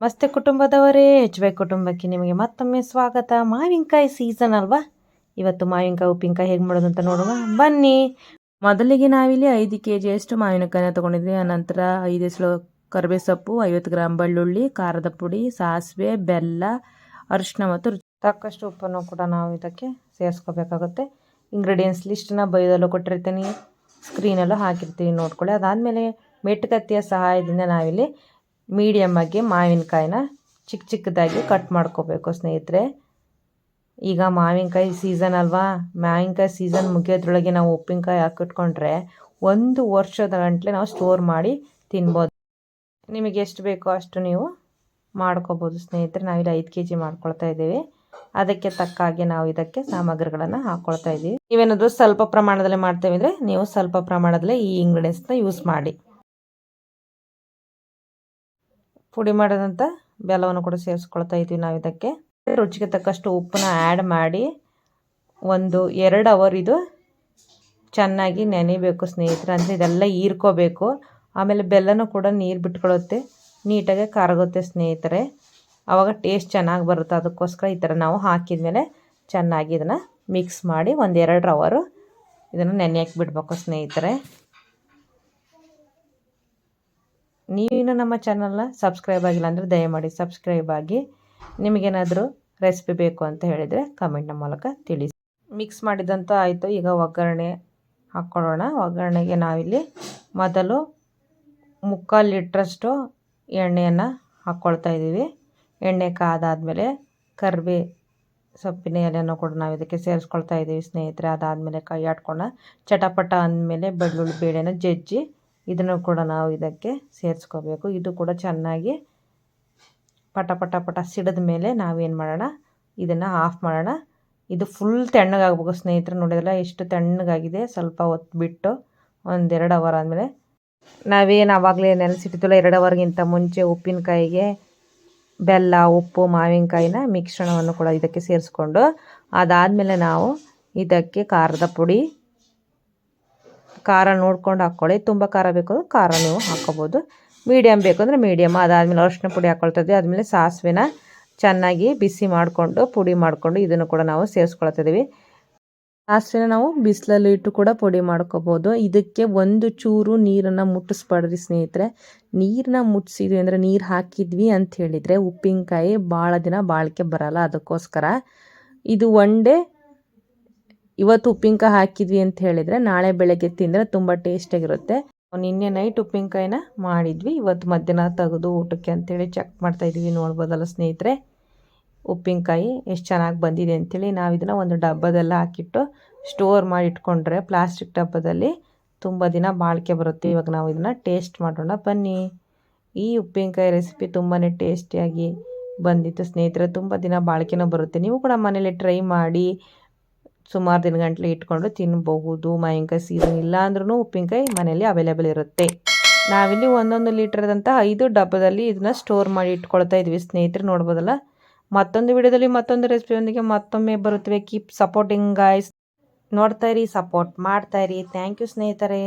ಮಸ್ತೆ ಕುಟುಂಬದವರೇ, HY ಕುಟುಂಬಕ್ಕೆ ನಿಮಗೆ ಮತ್ತೊಮ್ಮೆ ಸ್ವಾಗತ. ಮಾವಿನಕಾಯಿ ಸೀಸನ್ ಅಲ್ವಾ? ಇವತ್ತು ಮಾವಿನಕಾಯಿ ಉಪ್ಪಿನಕಾಯಿ ಹೇಗೆ ಮಾಡೋದು ಅಂತ ನೋಡುವ ಬನ್ನಿ. ಮೊದಲಿಗೆ ನಾವಿಲ್ಲಿ 5 kg ಮಾವಿನಕಾಯಿನ ತೊಗೊಂಡಿದ್ವಿ. ಆನಂತರ 5 ಎಸಳು ಕರಿಬೇವು ಸೊಪ್ಪು, 50 ಗ್ರಾಮ್ ಬೆಳ್ಳುಳ್ಳಿ, ಖಾರದ ಪುಡಿ, ಸಾಸಿವೆ, ಬೆಲ್ಲ, ಅರಿಶಿನ ಮತ್ತು ತಕ್ಕಷ್ಟು ಉಪ್ಪನ್ನು ಕೂಡ ನಾವು ಇದಕ್ಕೆ ಸೇರಿಸ್ಕೋಬೇಕಾಗುತ್ತೆ. ಇಂಗ್ರೀಡಿಯೆಂಟ್ಸ್ ಲಿಸ್ಟನ್ನ ಬೈದಲ್ಲೂ ಕೊಟ್ಟಿರ್ತೀನಿ, ಸ್ಕ್ರೀನಲ್ಲೂ ಹಾಕಿರ್ತೀನಿ, ನೋಡ್ಕೊಳ್ಳಿ. ಅದಾದಮೇಲೆ ಮೆಟ್ಟುಕತ್ತಿಯ ಸಹಾಯದಿಂದ ನಾವಿಲ್ಲಿ ಮೀಡಿಯಮ್ ಆಗಿ ಮಾವಿನಕಾಯಿನ ಚಿಕ್ಕ ಚಿಕ್ಕದಾಗಿ ಕಟ್ ಮಾಡ್ಕೋಬೇಕು ಸ್ನೇಹಿತರೆ. ಈಗ ಮಾವಿನಕಾಯಿ ಸೀಸನ್ ಅಲ್ವಾ? ಮಾವಿನಕಾಯಿ ಸೀಸನ್ ಮುಗಿಯೋದ್ರೊಳಗೆ ನಾವು ಉಪ್ಪಿನಕಾಯಿ ಹಾಕಿಟ್ಕೊಂಡ್ರೆ 1 ವರ್ಷದ ಗಂಟಲೆ ನಾವು ಸ್ಟೋರ್ ಮಾಡಿ ತಿನ್ಬೋದು. ನಿಮಗೆ ಎಷ್ಟು ಬೇಕೋ ಅಷ್ಟು ನೀವು ಮಾಡ್ಕೋಬೋದು ಸ್ನೇಹಿತರೆ. ನಾವಿಲ್ಲಿ 5 kg ಮಾಡ್ಕೊಳ್ತಾ ಇದ್ದೀವಿ. ಅದಕ್ಕೆ ತಕ್ಕ ಹಾಗೆ ನಾವು ಇದಕ್ಕೆ ಸಾಮಗ್ರಿಗಳನ್ನು ಹಾಕ್ಕೊಳ್ತಾ ಇದ್ದೀವಿ. ನೀವೇನಾದರೂ ಸ್ವಲ್ಪ ಪ್ರಮಾಣದಲ್ಲಿ ಮಾಡ್ತೇವೆ ಅಂದರೆ ನೀವು ಸ್ವಲ್ಪ ಪ್ರಮಾಣದಲ್ಲಿ ಈ ಇಂಗ್ರೀಡಿಯೆಂಟ್ಸ್ನ ಯೂಸ್ ಮಾಡಿ. ಪುಡಿ ಮಾಡಿದಂಥ ಬೆಲ್ಲವನ್ನು ಕೂಡ ಸೇರಿಸ್ಕೊಳ್ತಾ ಇದ್ದೀವಿ ನಾವು ಇದಕ್ಕೆ. ರುಚಿಗೆ ತಕ್ಕಷ್ಟು ಉಪ್ಪನ್ನ ಆ್ಯಡ್ ಮಾಡಿ 1-2 ಅವರ್ ಇದು ಚೆನ್ನಾಗಿ ನೆನೆಯಬೇಕು ಸ್ನೇಹಿತರೆ. ಅಂದರೆ ಇದೆಲ್ಲ ಹೀರ್ಕೋಬೇಕು. ಆಮೇಲೆ ಬೆಲ್ಲನೂ ಕೂಡ ನೀರು ಬಿಟ್ಕೊಳ್ಳುತ್ತೆ, ನೀಟಾಗಿ ಕರಗುತ್ತೆ ಸ್ನೇಹಿತರೆ. ಆವಾಗ ಟೇಸ್ಟ್ ಚೆನ್ನಾಗಿ ಬರುತ್ತೆ. ಅದಕ್ಕೋಸ್ಕರ ಈ ಥರ ನಾವು ಹಾಕಿದ್ಮೇಲೆ ಚೆನ್ನಾಗಿ ಇದನ್ನು ಮಿಕ್ಸ್ ಮಾಡಿ 1-2 ಅವರು ಇದನ್ನು ನೆನೆಯಕ್ಕೆ ಬಿಡಬೇಕು ಸ್ನೇಹಿತರೆ. ನೀವಿನ್ನೂ ನಮ್ಮ ಚಾನಲ್ನ ಸಬ್ಸ್ಕ್ರೈಬ್ ಆಗಿಲ್ಲ ಅಂದರೆ ದಯಮಾಡಿ ಸಬ್ಸ್ಕ್ರೈಬ್ ಆಗಿ. ನಿಮಗೇನಾದರೂ ರೆಸಿಪಿ ಬೇಕು ಅಂತ ಹೇಳಿದರೆ ಕಮೆಂಟ್ನ ಮೂಲಕ ತಿಳಿಸಿ. ಮಿಕ್ಸ್ ಮಾಡಿದಂಥ ಆಯಿತು. ಈಗ ಒಗ್ಗರಣೆ ಹಾಕ್ಕೊಳ್ಳೋಣ. ಒಗ್ಗರಣೆಗೆ ನಾವಿಲ್ಲಿ ಮೊದಲು 3/4 ಲೀಟ್ರಷ್ಟು ಎಣ್ಣೆಯನ್ನು ಹಾಕ್ಕೊಳ್ತಾ ಇದ್ದೀವಿ. ಎಣ್ಣೆ ಕಾದಾದಮೇಲೆ ಕರಿಬೇ ಸೊಪ್ಪಿನ ಎಲೆಯನ್ನು ಕೂಡ ನಾವು ಇದಕ್ಕೆ ಸೇರಿಸ್ಕೊಳ್ತಾ ಇದ್ದೀವಿ ಸ್ನೇಹಿತರೆ. ಅದಾದಮೇಲೆ ಕೈ ಆಡ್ಕೊಂಡು ಚಟಪಟ ಅಂದಮೇಲೆ ಬೆಳ್ಳುಳ್ಳಿ ಬೇಳೆನ ಜಜ್ಜಿ ಇದನ್ನು ಕೂಡ ನಾವು ಇದಕ್ಕೆ ಸೇರಿಸ್ಕೋಬೇಕು. ಇದು ಕೂಡ ಚೆನ್ನಾಗಿ ಪಟ ಪಟ ಪಟ ಸಿಡಿದ ಮೇಲೆ ನಾವೇನು ಮಾಡೋಣ, ಇದನ್ನು ಆಫ್ ಮಾಡೋಣ. ಇದು ಫುಲ್ ತಣ್ಣಗಾಗಬೇಕು ಸ್ನೇಹಿತರೆ. ನೋಡಿದ್ರಲ್ಲ ಎಷ್ಟು ತಣ್ಣಗಾಗಿದೆ. ಸ್ವಲ್ಪ ಹೊತ್ತು ಬಿಟ್ಟು 1-2 ಅವರ್ ಆದಮೇಲೆ ನಾವೇನು ಆವಾಗಲೇ ನೆನೆಸಿಟ್ಟಿದ್ವಲ್ಲ 2 ಅವರ್ಗಿಂತ ಮುಂಚೆ ಉಪ್ಪಿನಕಾಯಿಗೆ ಬೆಲ್ಲ, ಉಪ್ಪು, ಮಾವಿನಕಾಯಿನ ಮಿಶ್ರಣವನ್ನು ಕೂಡ ಇದಕ್ಕೆ ಸೇರಿಸ್ಕೊಂಡು ಅದಾದಮೇಲೆ ನಾವು ಇದಕ್ಕೆ ಖಾರದ ಪುಡಿ, ಖಾರ ನೋಡ್ಕೊಂಡು ಹಾಕ್ಕೊಳ್ಳಿ. ತುಂಬ ಖಾರ ಬೇಕು ಖಾರ ನೀವು ಹಾಕ್ಕೋಬೋದು, ಮೀಡಿಯಮ್ ಬೇಕು ಅಂದರೆ ಮೀಡಿಯಮ್. ಅದಾದಮೇಲೆ ಅರಿಶಿನ ಪುಡಿ ಹಾಕ್ಕೊಳ್ತಾ ಇದ್ದೀವಿ. ಆದಮೇಲೆ ಸಾಸಿವೆನ ಚೆನ್ನಾಗಿ ಬಿಸಿ ಮಾಡಿಕೊಂಡು ಪುಡಿ ಮಾಡಿಕೊಂಡು ಇದನ್ನು ಕೂಡ ನಾವು ಸೇರಿಸ್ಕೊಳ್ತಾ ಇದ್ದೀವಿ. ಸಾಸಿವೆನ ನಾವು ಬಿಸಿಲಲ್ಲಿ ಇಟ್ಟು ಕೂಡ ಪುಡಿ ಮಾಡ್ಕೋಬೋದು. ಇದಕ್ಕೆ ಒಂದು ಚೂರು ನೀರನ್ನು ಮುಟ್ಟಿಸ್ಬಾರ್ದ್ರಿ ಸ್ನೇಹಿತರೆ. ನೀರನ್ನ ಮುಟ್ಟಿಸಿದ್ವಿ ಅಂದರೆ ನೀರು ಹಾಕಿದ್ವಿ ಅಂತ ಹೇಳಿದರೆ ಉಪ್ಪಿನಕಾಯಿ ಭಾಳ ದಿನ ಬಾಳಿಕೆ ಬರಲ್ಲ. ಅದಕ್ಕೋಸ್ಕರ ಇದು ಡೇ ಇವತ್ತು ಉಪ್ಪಿನಕಾಯಿ ಹಾಕಿದ್ವಿ ಅಂತ ಹೇಳಿದರೆ ನಾಳೆ ಬೆಳಗ್ಗೆ ತಿಂದರೆ ತುಂಬ ಟೇಸ್ಟಾಗಿರುತ್ತೆ. ನಿನ್ನೆ ನೈಟ್ ಉಪ್ಪಿನಕಾಯಿನ ಮಾಡಿದ್ವಿ, ಇವತ್ತು ಮಧ್ಯಾಹ್ನ ತೆಗೆದು ಊಟಕ್ಕೆ ಅಂತೇಳಿ ಚೆಕ್ ಮಾಡ್ತಾಯಿದ್ವಿ. ನೋಡ್ಬೋದಲ್ಲ ಸ್ನೇಹಿತರೆ ಉಪ್ಪಿನಕಾಯಿ ಎಷ್ಟು ಚೆನ್ನಾಗಿ ಬಂದಿದೆ ಅಂಥೇಳಿ. ನಾವು ಇದನ್ನು ಒಂದು ಡಬ್ಬದಲ್ಲಿ ಹಾಕಿಟ್ಟು ಸ್ಟೋರ್ ಮಾಡಿ ಇಟ್ಕೊಂಡ್ರೆ ಪ್ಲಾಸ್ಟಿಕ್ ಡಬ್ಬದಲ್ಲಿ ತುಂಬ ದಿನ ಬಾಳಿಕೆ ಬರುತ್ತೆ. ಇವಾಗ ನಾವು ಇದನ್ನು ಟೇಸ್ಟ್ ಮಾಡೋಣ ಬನ್ನಿ. ಈ ಉಪ್ಪಿನಕಾಯಿ ರೆಸಿಪಿ ತುಂಬಾ ಟೇಸ್ಟಿಯಾಗಿ ಬಂದಿತ್ತು ಸ್ನೇಹಿತರೆ. ತುಂಬ ದಿನ ಬಾಳಿಕೆನೂ ಬರುತ್ತೆ. ನೀವು ಕೂಡ ಮನೇಲಿ ಟ್ರೈ ಮಾಡಿ ಸುಮಾರು ದಿನಗಂಟಲೆ ಇಟ್ಕೊಂಡು ತಿನ್ನಬಹುದು. ಮಾವಿನಕಾಯಿ ಸೀಸನ್ ಇಲ್ಲ ಅಂದ್ರೂ ಉಪ್ಪಿನಕಾಯಿ ಮನೆಯಲ್ಲಿ ಅವೈಲೇಬಲ್ ಇರುತ್ತೆ. ನಾವಿಲ್ಲಿ 1 ಲೀಟರ್ದಂಥ 5 ಡಬ್ಬದಲ್ಲಿ ಇದನ್ನ ಸ್ಟೋರ್ ಮಾಡಿ ಇಟ್ಕೊಳ್ತಾ ಇದ್ವಿ ಸ್ನೇಹಿತರೆ. ನೋಡ್ಬೋದಲ್ಲ. ಮತ್ತೊಂದು ವಿಡಿಯೋದಲ್ಲಿ ಮತ್ತೊಂದು ರೆಸಿಪಿಯೊಂದಿಗೆ ಮತ್ತೊಮ್ಮೆ ಬರುತ್ತವೆ. Keep supporting guys. ನೋಡ್ತಾ ಇರಿ, ಸಪೋರ್ಟ್ ಮಾಡ್ತಾ ಇರಿ. ಥ್ಯಾಂಕ್ ಯು ಸ್ನೇಹಿತರೆ.